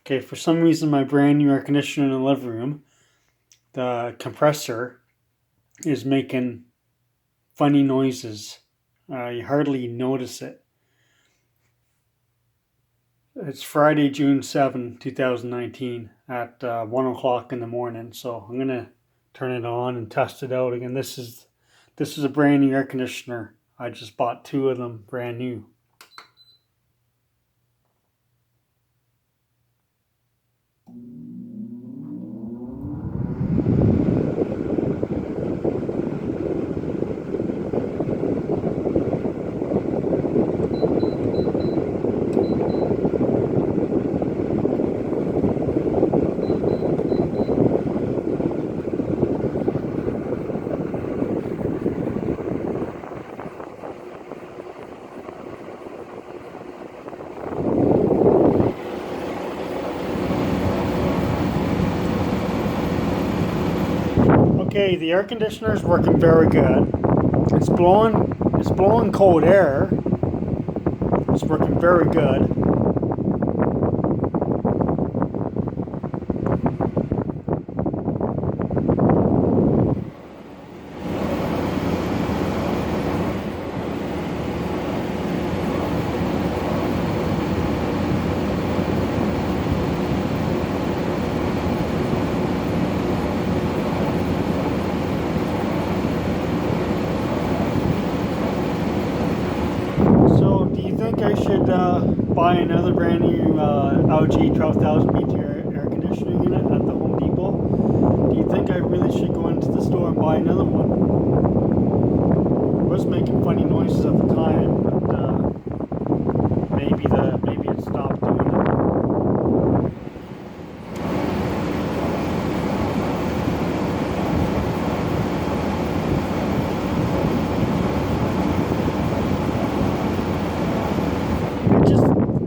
Okay, for some reason, my brand new air conditioner in the living room, the compressor is making funny noises. You hardly notice it. It's Friday, June 7th, 2019 at 1 o'clock in the morning. So I'm going to turn it on and test it out again. This is a brand new air conditioner. I just bought two of them brand new. Okay, the air conditioner is working very good. It's blowing cold air. It's working very good. So, do you think I should buy another brand new LG 12,000 BTU air conditioning unit at the Home Depot? Do you think I really should go into the store and buy another one? It was making funny noises at the time, but maybe it stopped doing it.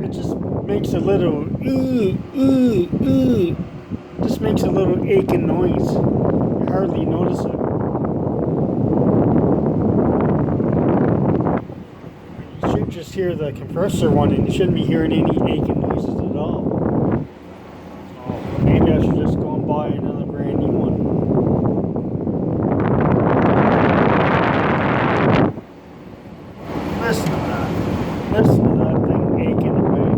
It just makes a little just makes a little aching noise. You hardly notice it. You should just hear the compressor one, and you shouldn't be hearing any aching noises at all. So maybe I should just go and buy another brand new one. Listen to that. Listen to that thing aching away.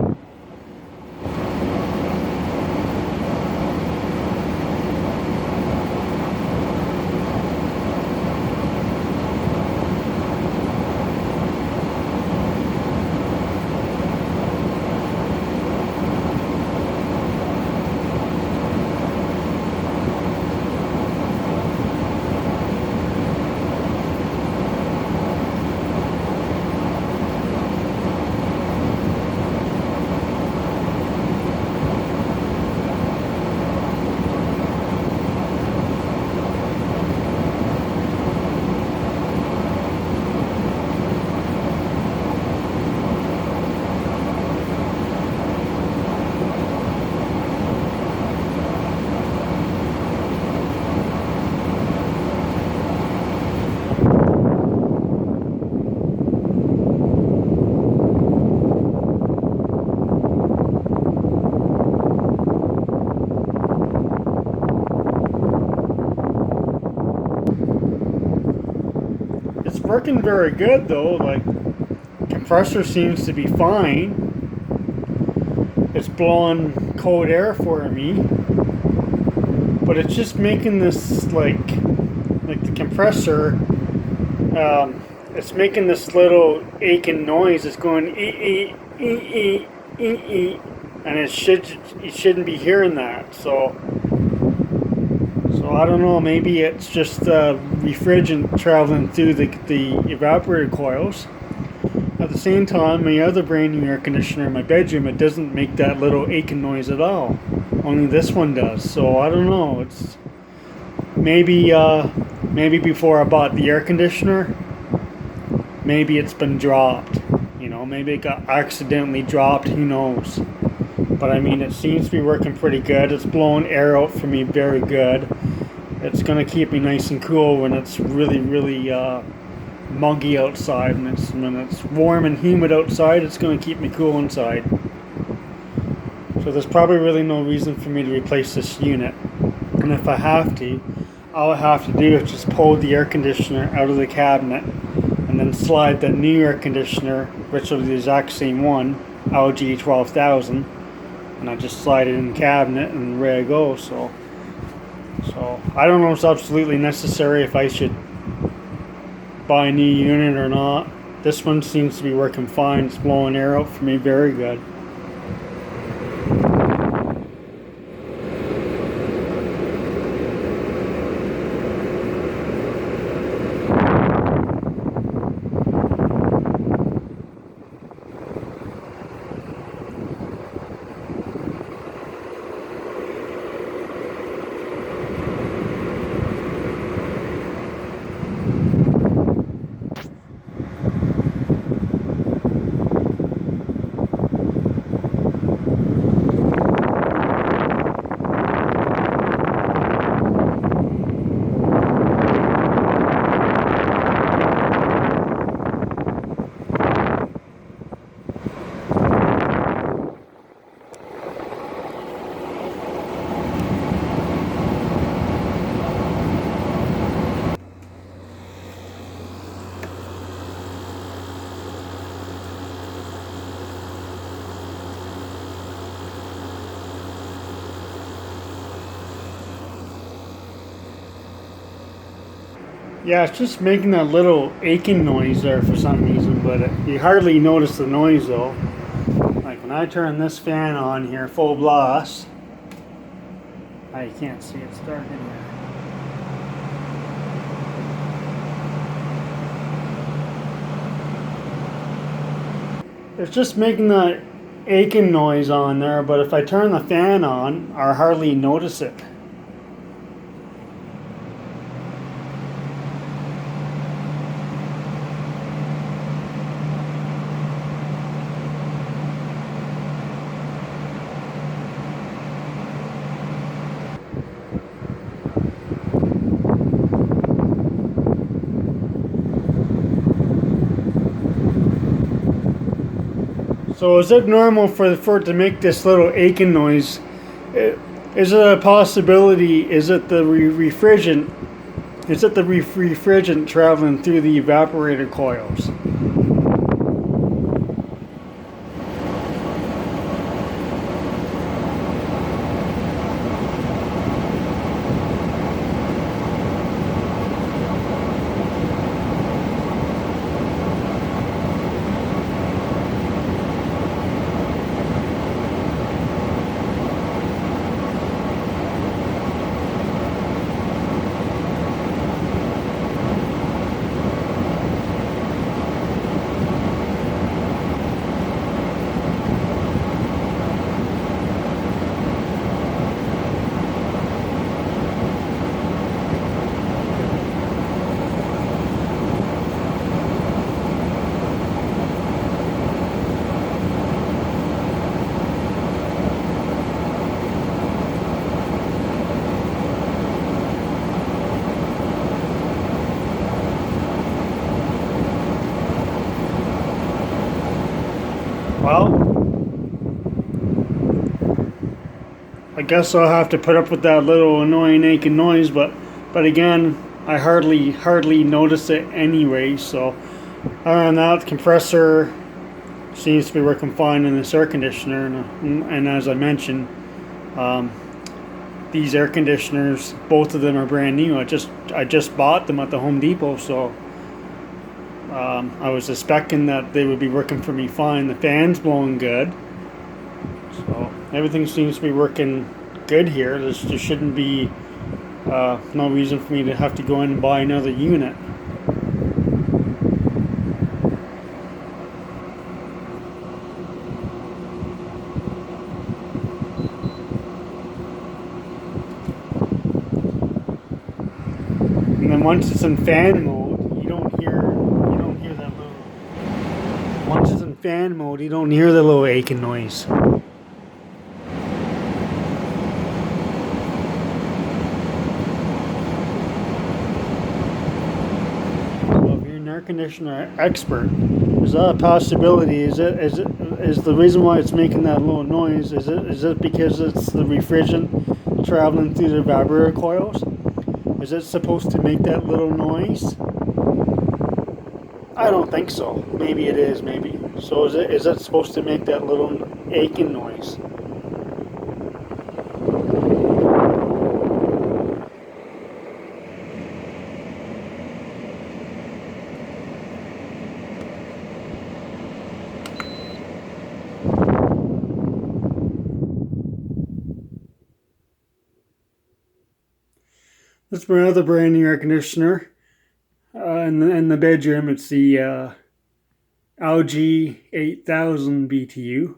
It's working very good though. Like compressor seems to be fine. It's blowing cold air for me, but it's just making this like the compressor. It's making this little aching noise. It's going and you shouldn't be hearing that. So I don't know. Maybe it's just refrigerant traveling through the evaporator coils. At the same time, my other brand new air conditioner in my bedroom, it doesn't make that little aching noise at all. Only this one does. So I don't know. It's maybe before I bought the air conditioner, maybe it's been dropped. Maybe it got accidentally dropped. Who knows? But I mean, it seems to be working pretty good. It's blowing air out for me very good. It's gonna keep me nice and cool when it's really muggy outside, and when it's warm and humid outside. It's gonna keep me cool inside. So there's probably really no reason for me to replace this unit. And if I have to, all I have to do is just pull the air conditioner out of the cabinet and then slide the new air conditioner, which will be the exact same one, LG 12,000, and I just slide it in the cabinet and ready to go. So I don't know if it's absolutely necessary if I should buy a new unit or not. This one seems to be working fine. It's blowing air out for me very good. Yeah, it's just making that little aching noise there for some reason, but you hardly notice the noise though. Like when I turn this fan on here full blast, I can't see, it's dark in here. It's just making that aching noise on there, but if I turn the fan on, I hardly notice it. So is it normal for it to make this little aching noise? Is it a possibility? Is it the refrigerant? Is it the refrigerant traveling through the evaporator coils? Well, I guess I'll have to put up with that little annoying aching noise, but again, I hardly notice it anyway. So other than that, the compressor seems to be working fine in this air conditioner, and as I mentioned, these air conditioners, both of them are brand new. I just bought them at the Home Depot, so I was expecting that they would be working for me fine. The fan's blowing good, so everything seems to be working good here. There shouldn't be no reason for me to have to go in and buy another unit. And then once it's in fan mode, you don't hear that little. Once it's in fan mode, you don't hear the little aching noise. So if you're an air conditioner expert, is that a possibility? Is is the reason why it's making that little noise? Is it because it's the refrigerant traveling through the evaporator coils? Is it supposed to make that little noise? I don't think so. Maybe it is. Maybe. So is it supposed to make that little aching noise? That's my other brand new air conditioner. In the bedroom, it's the LG 8000 BTU.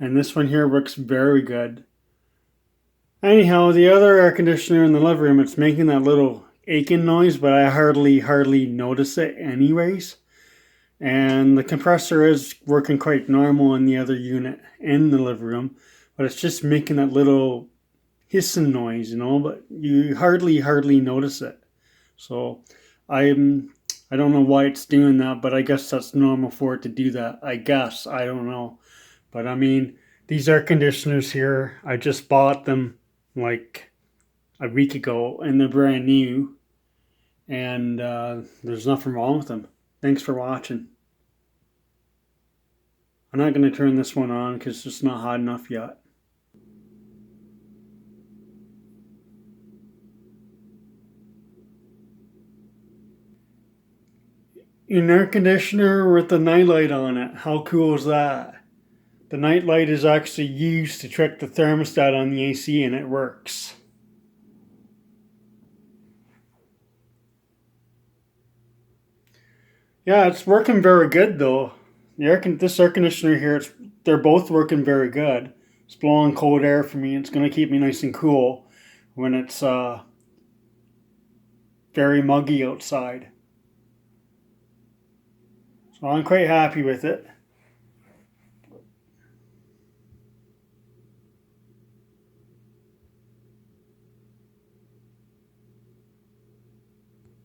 And this one here works very good. Anyhow, the other air conditioner in the living room, it's making that little aching noise, but I hardly notice it anyways. And the compressor is working quite normal in the other unit in the living room, but it's just making that little hissing noise, but you hardly notice it. So I don't know why it's doing that, but I guess that's normal for it to do that. I guess. I don't know. But I mean, these air conditioners here, I just bought them like a week ago and they're brand new. And there's nothing wrong with them. Thanks for watching. I'm not going to turn this one on because it's not hot enough yet. An air conditioner with a nightlight on it. How cool is that? The nightlight is actually used to trick the thermostat on the AC and it works. Yeah, it's working very good though. This air conditioner here, they're both working very good. It's blowing cold air for me. It's going to keep me nice and cool when it's very muggy outside. So I'm quite happy with it.